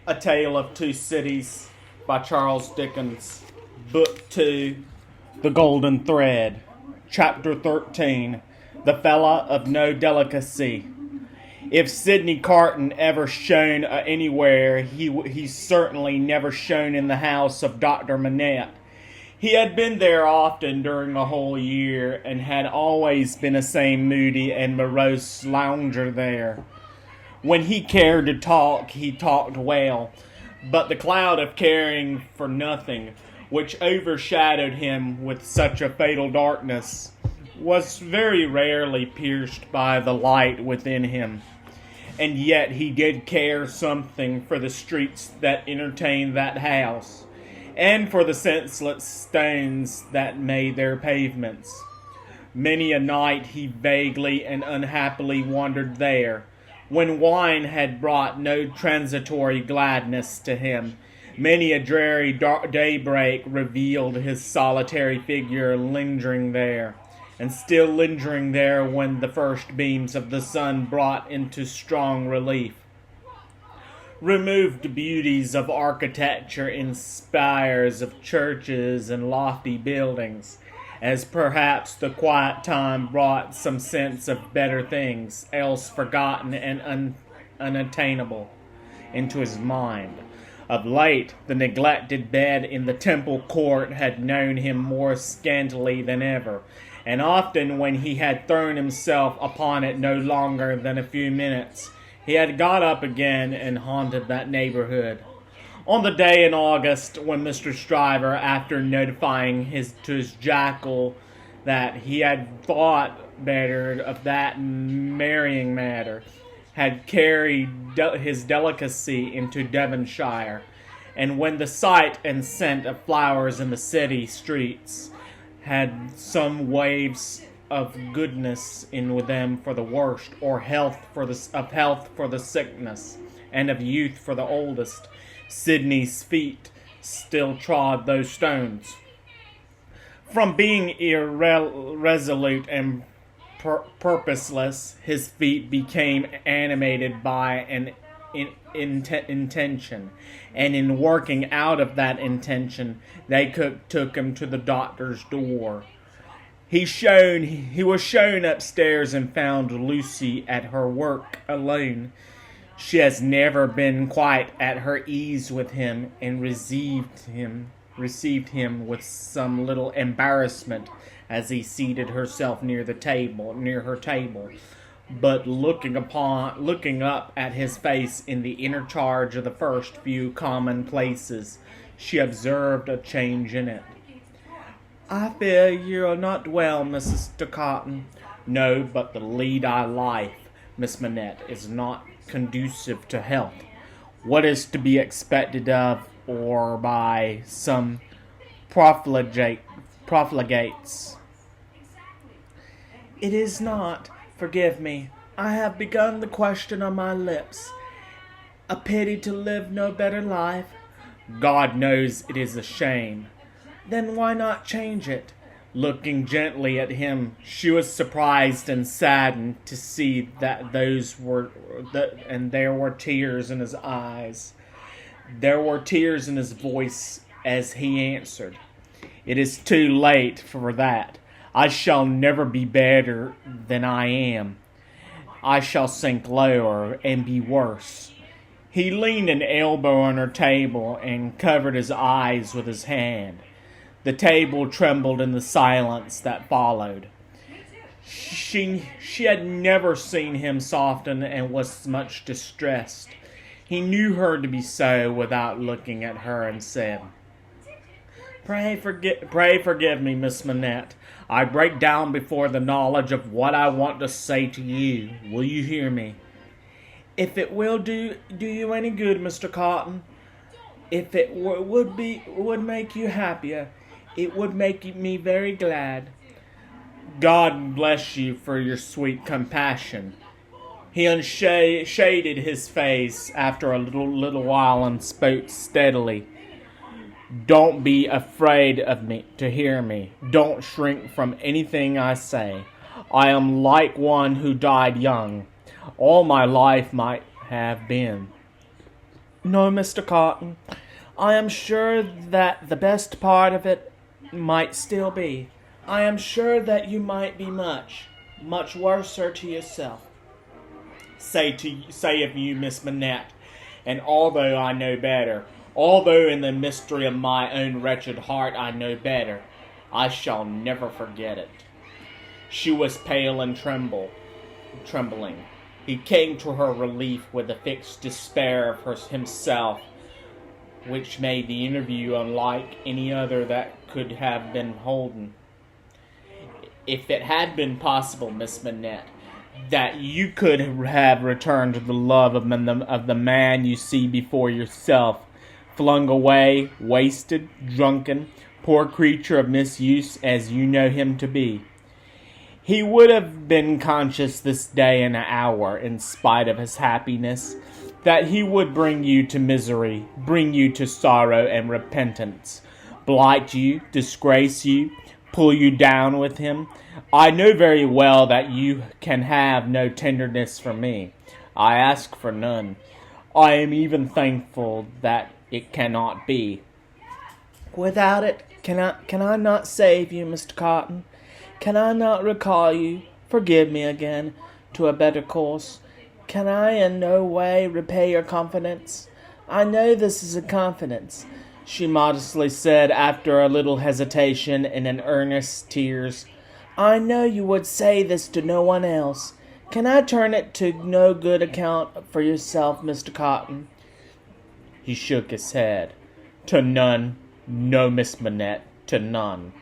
A Tale of Two Cities by Charles Dickens. Book 2, The Golden Thread. Chapter 13, The Fella of No Delicacy. If Sidney Carton ever shone anywhere, he certainly never shone in the house of Dr. Manette. He had been there often during a whole year, and had always been the same moody and morose lounger there. When he cared to talk, he talked well, but the cloud of caring for nothing, which overshadowed him with such a fatal darkness, was very rarely pierced by the light within him. And yet he did care something for the streets that entertained that house, and for the senseless stones that made their pavements. Many a night he vaguely and unhappily wandered there, when wine had brought no transitory gladness to him. Many a dreary daybreak revealed his solitary figure lingering there, and still lingering there when the first beams of the sun brought into strong relief removed beauties of architecture in spires of churches and lofty buildings, as perhaps the quiet time brought some sense of better things, else forgotten and unattainable, into his mind. Of late, the neglected bed in the Temple Court had known him more scantily than ever, and often when he had thrown himself upon it no longer than a few minutes, he had got up again and haunted that neighborhood. On the day in August when Mr. Stryver, after notifying to his jackal that he had thought better of that marrying matter, had carried his delicacy into Devonshire, and when the sight and scent of flowers in the city streets had some waves of goodness in them for the worst, or health for the sickness, and of youth for the oldest, Sidney's feet still trod those stones. From being irresolute and purposeless, his feet became animated by an intention, and in working out of that intention, they took him to the doctor's door. He was shown upstairs and found Lucy at her work alone. She has never been quite at her ease with him, and received him with some little embarrassment as he seated herself near her table. But looking up at his face in the inner charge of the first few commonplaces, she observed a change in it. "I fear you are not well, Mr. Cotton." "No, but the lead I life, Miss Manette, is not conducive to health. What is to be expected of or by some profligates?" "It is not. Forgive me. I have begun the question on my lips. A pity to live no better life." "God knows it is a shame." "Then why not change it?" Looking gently at him, she was surprised and saddened to see that there were tears in his eyes. There were tears in his voice as he answered, "It is too late for that. I shall never be better than I am. I shall sink lower and be worse." He leaned an elbow on her table and covered his eyes with his hand. The table trembled in the silence that followed. She had never seen him soften and was much distressed. He knew her to be so without looking at her, and said, Pray forgive me, Miss Manette. I break down before the knowledge of what I want to say to you. Will you hear me?" "If it will do you any good, Mr. Cotton. If it would make you happier, it would make me very glad." "God bless you for your sweet compassion." He shaded his face after a little while and spoke steadily. "Don't be afraid of me to hear me. Don't shrink from anything I say. I am like one who died young. All my life might have been. No, Mr. Cotton. I am sure that the best part of it might still be. I am sure that you might be much worser to yourself. Say of you, Miss Manette, and although I know better, although in the mystery of my own wretched heart I know better, I shall never forget it. She was pale and trembling. He came to her relief with a fixed despair of himself, which made the interview unlike any other that could have been holden. If it had been possible, Miss Manette, that you could have returned to the love of the man you see before yourself, flung away, wasted, drunken, poor creature of misuse as you know him to be, he would have been conscious this day and hour, in spite of his happiness, that he would bring you to misery, bring you to sorrow and repentance, blight you, disgrace you, pull you down with him. I know very well that you can have no tenderness for me. I ask for none. I am even thankful that it cannot be. Without it, can I not save you, Mr. Cotton? Can I not recall you, forgive me again, to a better course? Can I in no way repay your confidence? I know this is a confidence, she modestly said after a little hesitation and in earnest tears. I know you would say this to no one else. Can I turn it to no good account for yourself, Mr. Cotton? He shook his head. To none. No, Miss Manette, to none.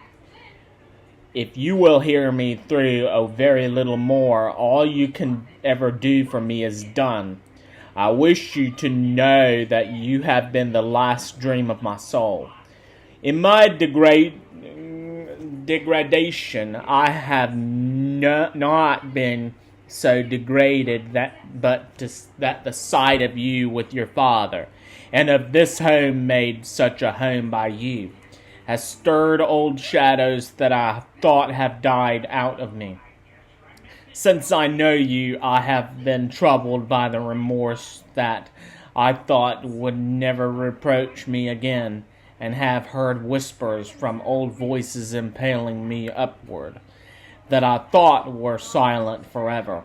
If you will hear me through a very little more, all you can ever do for me is done. I wish you to know that you have been the last dream of my soul. In my degradation, I have not been so degraded that the sight of you with your father, and of this home made such a home by you, has stirred old shadows that I thought have died out of me. Since I know you, I have been troubled by the remorse that I thought would never reproach me again, and have heard whispers from old voices impaling me upward, that I thought were silent forever.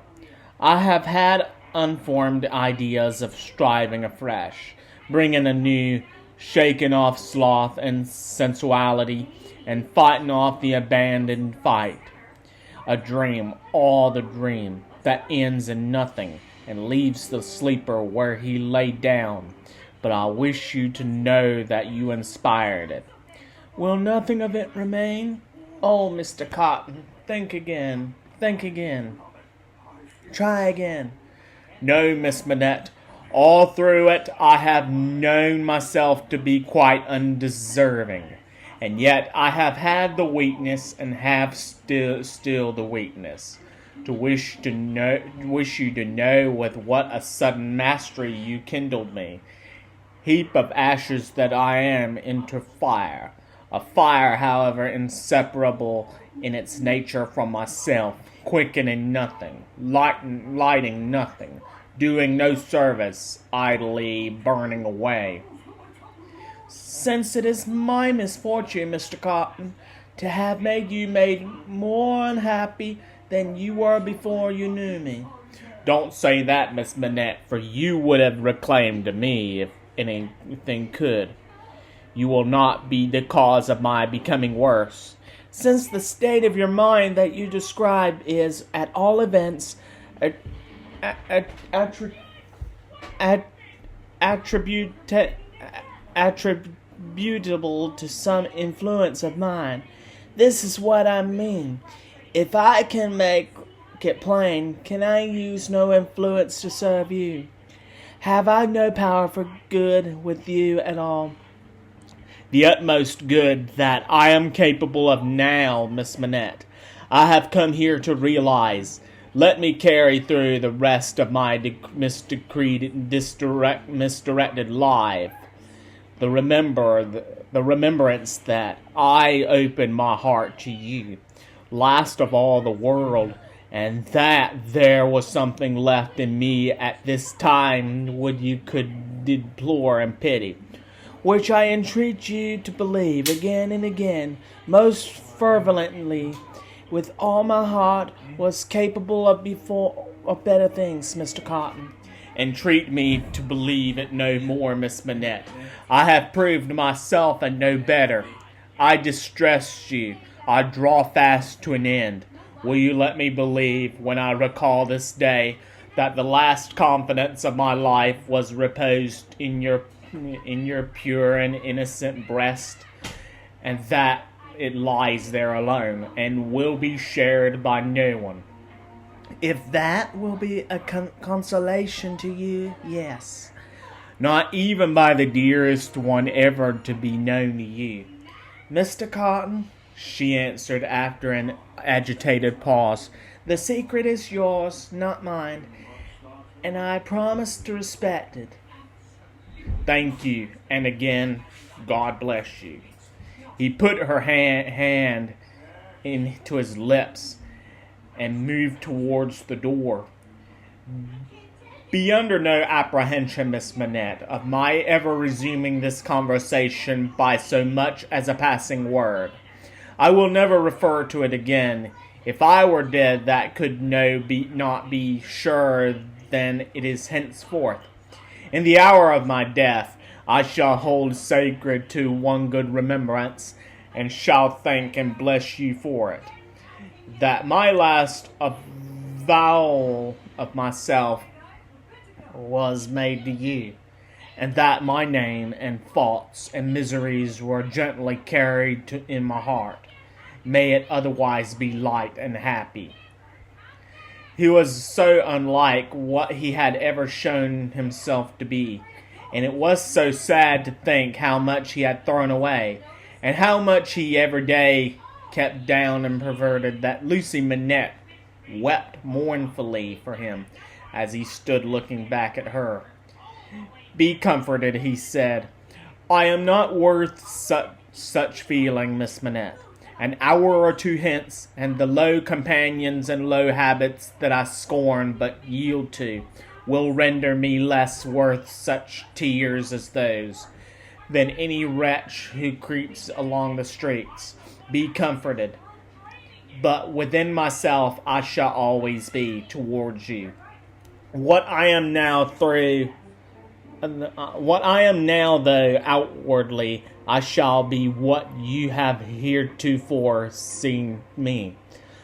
I have had unformed ideas of striving afresh, bringing anew, shaking off sloth and sensuality, and fighting off the abandoned fight. A dream, all the dream, that ends in nothing, and leaves the sleeper where he lay down. But I wish you to know that you inspired it. Will nothing of it remain? Oh, Mr. Cotton, think again, think again. Try again. No, Miss Manette. All through it, I have known myself to be quite undeserving, and yet I have had the weakness, and have still the weakness, to wish you to know with what a sudden mastery you kindled me, heap of ashes that I am, into fire, a fire, however, inseparable in its nature from myself, quickening nothing, lighting nothing, doing no service, idly burning away. Since it is my misfortune, Mr. Cotton, to have made you more unhappy than you were before you knew me. Don't say that, Miss Manette, for you would have reclaimed me if anything could. You will not be the cause of my becoming worse, since the state of your mind that you describe is, at all events, attributable to some influence of mine. This is what I mean. If I can make it plain, can I use no influence to serve you? Have I no power for good with you at all? The utmost good that I am capable of now, Miss Manette, I have come here to realize. Let me carry through the rest of my misdirected life the remembrance that I open my heart to you, last of all the world, and that there was something left in me at this time which you could deplore and pity, which I entreat you to believe again and again, most fervently, with all my heart, was capable of better things, Mr. Cotton. Entreat me to believe it no more, Miss Manette. I have proved myself and no better. I distress you. I draw fast to an end. Will you let me believe, when I recall this day, that the last confidence of my life was reposed in your pure and innocent breast, and that it lies there alone, and will be shared by no one? If that will be a consolation to you, yes. Not even by the dearest one ever to be known to you. Mr. Cotton, she answered after an agitated pause, the secret is yours, not mine, and I promise to respect it. Thank you, and again, God bless you. He put her hand into his lips and moved towards the door. Be under no apprehension, Miss Manette, of my ever resuming this conversation by so much as a passing word. I will never refer to it again. If I were dead, that could not be sure than it is henceforth. In the hour of my death, I shall hold sacred to one good remembrance, and shall thank and bless you for it, that my last avowal of myself was made to you, and that my name and faults and miseries were gently carried in my heart. May it otherwise be light and happy. He was so unlike what he had ever shown himself to be, and it was so sad to think how much he had thrown away, and how much he every day kept down and perverted, that Lucy Manette wept mournfully for him as he stood looking back at her. Be comforted, he said. I am not worth such feeling, Miss Manette. An hour or two hence, and the low companions and low habits that I scorn but yield to will render me less worth such tears as those than any wretch who creeps along the streets. Be comforted. But within myself I shall always be towards you. What I am now, though, outwardly, I shall be what you have heretofore seen me.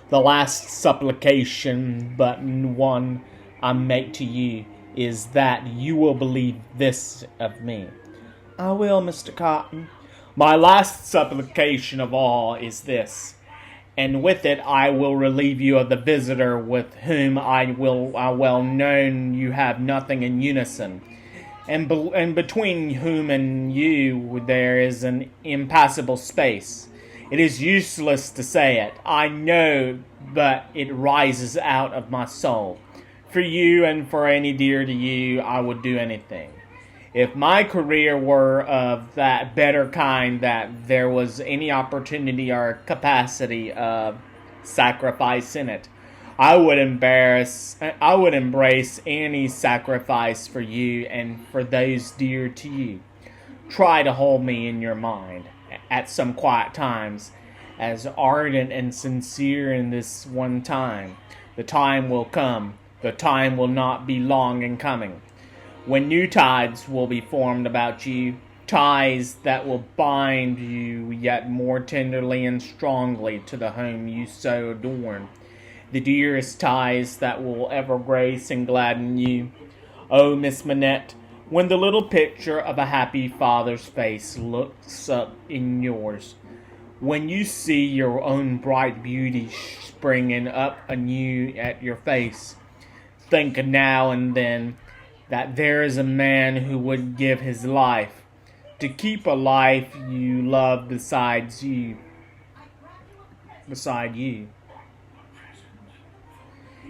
The last supplication but one I make to you is that you will believe this of me. I will, Mr. Cotton. My last supplication of all is this, and with it I will relieve you of the visitor with whom I well known you have nothing in unison, and between whom and you there is an impassable space. It is useless to say it, I know, but it rises out of my soul. For you and for any dear to you, I would do anything. If my career were of that better kind that there was any opportunity or capacity of sacrifice in it, I would embrace any sacrifice for you and for those dear to you. Try to hold me in your mind at some quiet times as ardent and sincere in this one time. The time will come. The time will not be long in coming, when new ties will be formed about you, ties that will bind you yet more tenderly and strongly to the home you so adorn, the dearest ties that will ever grace and gladden you. Oh, Miss Manette, when the little picture of a happy father's face looks up in yours, when you see your own bright beauty springing up anew at your face, think now and then that there is a man who would give his life to keep a life you love beside you.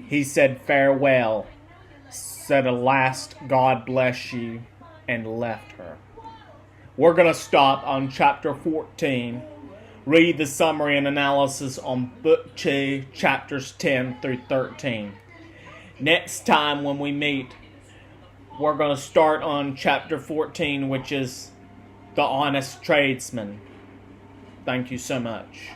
He said farewell, said a last God bless you, and left her. We're going to stop on chapter 14. read the summary and analysis on Book 2, chapters 10 through 13. Next time when we meet, we're going to start on chapter 14, which is The Honest Tradesman. Thank you so much.